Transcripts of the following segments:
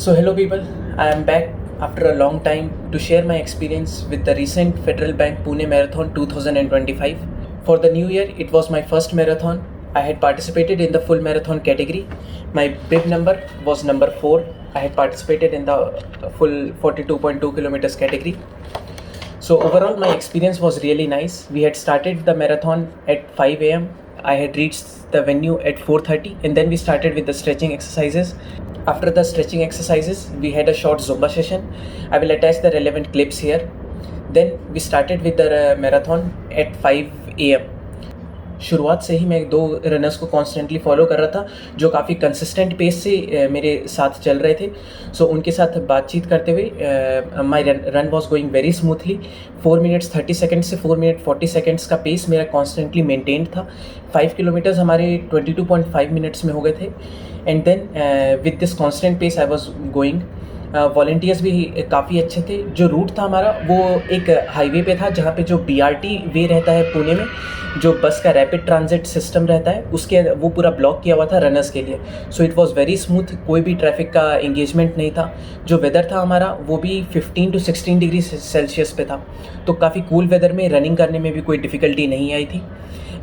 So, hello people, I am back after a long time to share my experience with the recent Federal Bank Pune Marathon 2025. For the new year, it was my first marathon. I had participated in the full marathon category. My bib number was number 4. I had participated in the full 42.2 kilometers category. So overall, my experience was really nice. We had started the marathon at 5 a.m. I had reached the venue at 4:30, and then we started with the stretching exercises. After the stretching exercises, we had a short Zumba session. I will attach the relevant clips here. Then we started with the marathon at 5 a.m. शुरुआत से ही मैं 2 runners को constantly follow कर रहा था जो काफ़ी consistent pace से मेरे साथ चल रहे थे. सो उनके साथ बातचीत करते हुए my run was going very smoothly. 4 minutes 30 seconds से 4 मिनट 40 सेकेंड्स का पेस मेरा कॉन्स्टेंटली मेंटेन्ड था. 5 किलोमीटर्स हमारे 22.5 मिनट्स में हो गए थे. And then with this constant pace I was going. Volunteers भी काफ़ी अच्छे थे. जो रूट था हमारा वो एक हाईवे पे था जहाँ पे जो BRT वे रहता है पुणे में, जो बस का रैपिड ट्रांजिट सिस्टम रहता है, उसके वो पूरा ब्लॉक किया हुआ था रनर्स के लिए. So it was very smooth. कोई भी ट्रैफिक का एंगेजमेंट नहीं था. जो वेदर था हमारा वो भी 15 to 16 डिग्री सेल्सियस पे था. तो काफ़ी कूल वेदर में रनिंग करने में भी कोई डिफ़िकल्टी नहीं आई थी.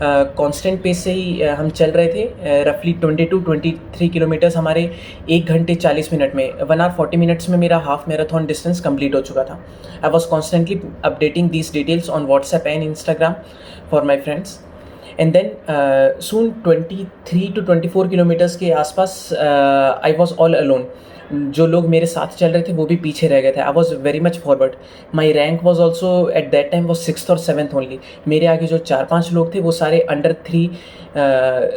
कांस्टेंट पेस से ही हम चल रहे थे. रफली 22-23 किलोमीटर्स हमारे 1 घंटे 40 मिनट में, 1 आवर 40 मिनट्स में मेरा हाफ मैराथन डिस्टेंस कंप्लीट हो चुका था. I was constantly updating these details on WhatsApp and Instagram for my friends. And then soon 23 to 24 kilometres के आसपास आई वॉज ऑल अलोन. जो लोग मेरे साथ चल रहे थे वो भी पीछे रह गए थे. I was very much forward. My rank was also at that time was 6th और 7th ओनली. मेरे आगे जो 4-5 लोग थे वो सारे अंडर 3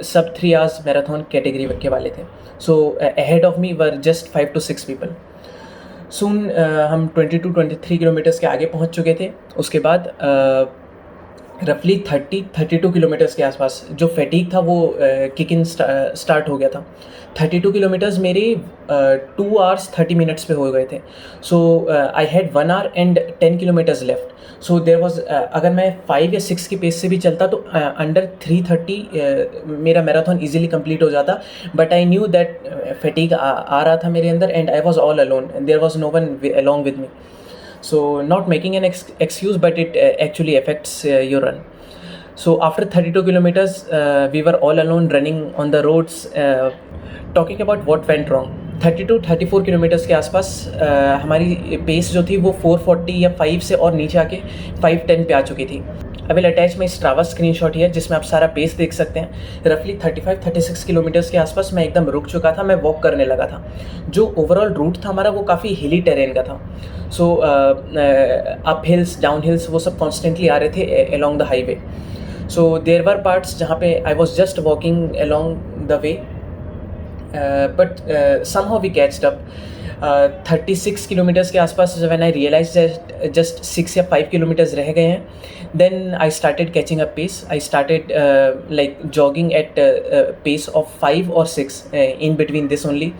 सब 3 आवर्स मैराथन कैटेगरी के वाले थे. So ahead of me were just 5 to 6 people. Soon हम 22-23 किलोमीटर्स के आगे पहुंच चुके थे. उसके बाद रफली 32 किलोमीटर्स के आसपास जो फैटीग था वो किक इन स्टार्ट हो गया था. 32 किलोमीटर्स मेरे 2 hours 30 मिनट्स पे हो गए थे. So I had 1 hour and 10 kilometres left. So there was, अगर मैं 5 या 6 के पेस से भी चलता तो अंडर 3:30 मेरा मैराथन इजीली कंप्लीट हो जाता. But I knew that fatigue आ रहा था मेरे अंदर and I was all alone and there was no one along with me. So not making an excuse, but it actually affects your run. So after 32 kilometers, we were all alone running on the roads. Talking about what went wrong. 32-34 kilometres के आसपास हमारी pace जो थी वो 440 या 5 से और नीचे आके 510 पे आ चुकी थी. I will attach my Strava screenshot here जिसमें आप सारा पेस देख सकते हैं. रफली 35-36 किलोमीटर्स के आसपास मैं एकदम रुक चुका था. मैं वॉक करने लगा था. जो ओवरऑल रूट था हमारा वो काफ़ी हिली टेरेन का था. So up hills down hills वो सब कॉन्स्टेंटली आ रहे थे along the highway. So there were parts जहाँ पे I was just walking along the way, but somehow we catched up. 36 kilometres के आसपास व्हेन आई रियलाइज जस्ट 6 या 5 किलोमीटर्स रह गए हैं, then I started catching up pace. I started like jogging at pace of 5 or 6 in between this only.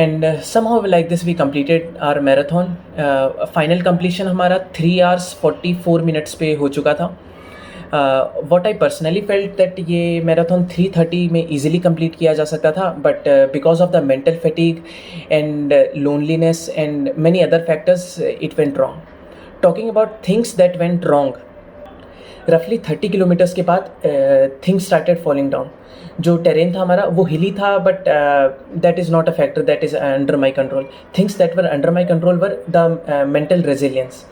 And somehow like this we completed our marathon. Final completion हमारा 3 hours 44 minutes पे हो चुका था. What I personally felt that ये marathon 3:30 में easily complete किया जा सकता था, but because of the mental fatigue and loneliness and many other factors, it went wrong. Talking about things that went wrong, रफली 30 किलोमीटर्स के बाद थिंग्स स्टार्टेड फॉलिंग डाउन. जो टेरेन था हमारा वो हिली था, but that is not a factor that is under my control. Things that were under my control were the mental resilience.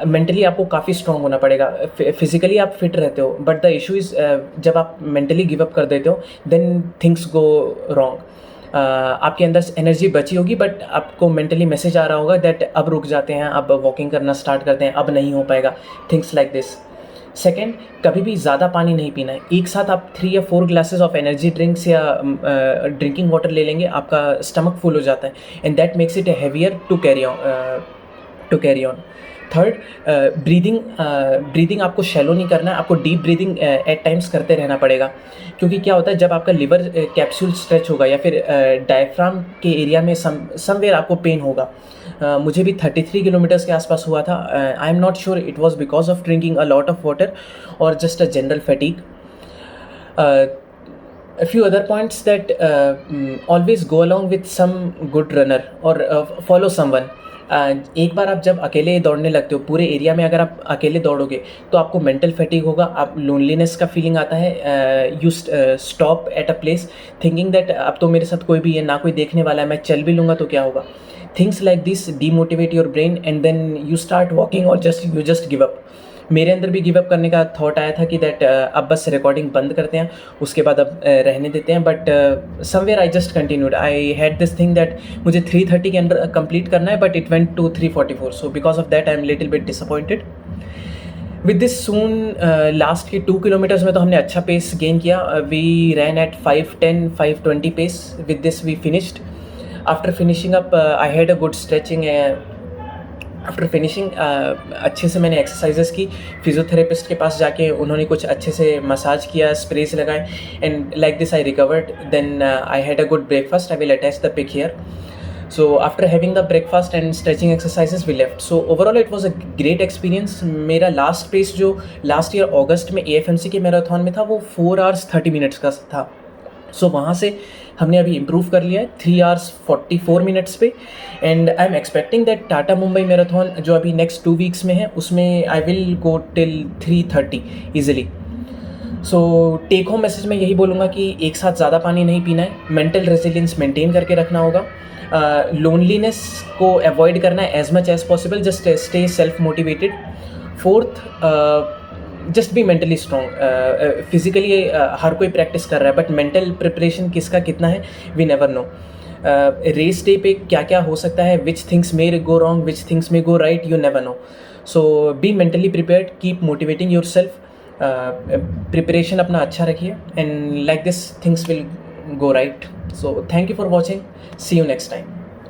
Mentally आपको काफ़ी स्ट्रॉन्ग होना पड़ेगा. फिजिकली आप फिट रहते हो, बट द इशू इज़ जब आप मेंटली गिव अप कर देते हो देन थिंग्स गो रॉन्ग. आपके अंदर एनर्जी बची होगी बट आपको मेंटली मैसेज आ रहा होगा दैट अब रुक जाते हैं, अब वॉकिंग करना स्टार्ट करते हैं, अब नहीं हो पाएगा. Things like this. सेकेंड, कभी भी ज़्यादा पानी नहीं पीना है. एक साथ आप 3 या 4 ग्लासेस ऑफ एनर्जी ड्रिंक्स या ड्रिंकिंग वाटर ले लेंगे, आपका स्टमक फुल हो जाता है and that makes it heavier to carry on. Third, breathing आपको शैलो नहीं करना है. आपको डीप ब्रीदिंग एट टाइम्स करते रहना पड़ेगा, क्योंकि क्या होता है जब आपका लिवर कैप्सूल स्ट्रेच होगा या फिर डायफ्राम के एरिया में समवेयर आपको पेन होगा. मुझे भी 33 किलोमीटर्स के आसपास हुआ था. I am not sure it was because of drinking a lot of water or just a general fatigue. a few other points that always go along with some good runner or follow someone. एक बार आप जब अकेले दौड़ने लगते हो पूरे area में, अगर आप अकेले दौड़ोगे तो आपको मेंटल फैटिग होगा, आप लोनलीनेस का फीलिंग आता है, you stop at a place thinking that अब तो मेरे साथ कोई भी है ना, कोई देखने वाला है, मैं चल भी लूँगा तो क्या होगा. Things like this demotivate your brain and then you start walking और यू जस्ट गिव अप. मेरे अंदर भी गिव अप करने का थॉट आया था कि दैट अब बस रिकॉर्डिंग बंद करते हैं, उसके बाद अब रहने देते हैं. But somewhere I just continued. I had this thing that मुझे 3:30 के अंदर कंप्लीट करना है, but it went to 3:44. So because of that I am little bit disappointed. With this soon last के 2 किलोमीटर्स में तो हमने अच्छा पेस गेन किया. We ran at 5:10 5:20 pace. With this we finished. After finishing up I had a good stretching. After finishing अच्छे से मैंने exercises की. फिजियोथेरेपिस्ट के पास जाके उन्होंने कुछ अच्छे से मसाज किया, स्प्रेस लगाए, and like this I recovered. Then I had a good breakfast. I will attach the pic here. So after having the breakfast and stretching exercises we left. So overall it was a great experience. मेरा last pace जो last year अगस्त में AFMC के marathon में था वो 4 hours 30 minutes का था. सो वहाँ से हमने अभी इम्प्रूव कर लिया है 3 hours 44 minutes पे. And I am expecting that Tata Mumbai marathon जो अभी नेक्स्ट 2 weeks में है उसमें I will go till 3:30 easily. So take home message में यही बोलूँगा कि एक साथ ज़्यादा पानी नहीं पीना है, मेंटल रेजिलियंस मेंटेन करके रखना होगा, लोनलीनेस को अवॉइड करना है as much as possible, just stay self motivated. Fourth, just be mentally strong. Physically हर कोई प्रैक्टिस कर रहा है बट मेंटल प्रिपरेशन किसका कितना है we never know. Race day पे क्या क्या हो सकता है, which things may go wrong, which things may go right, you never know. So be mentally prepared, keep motivating yourself. Preparation अपना अच्छा रखिए and like this things will go right. So thank you for watching. See you next time.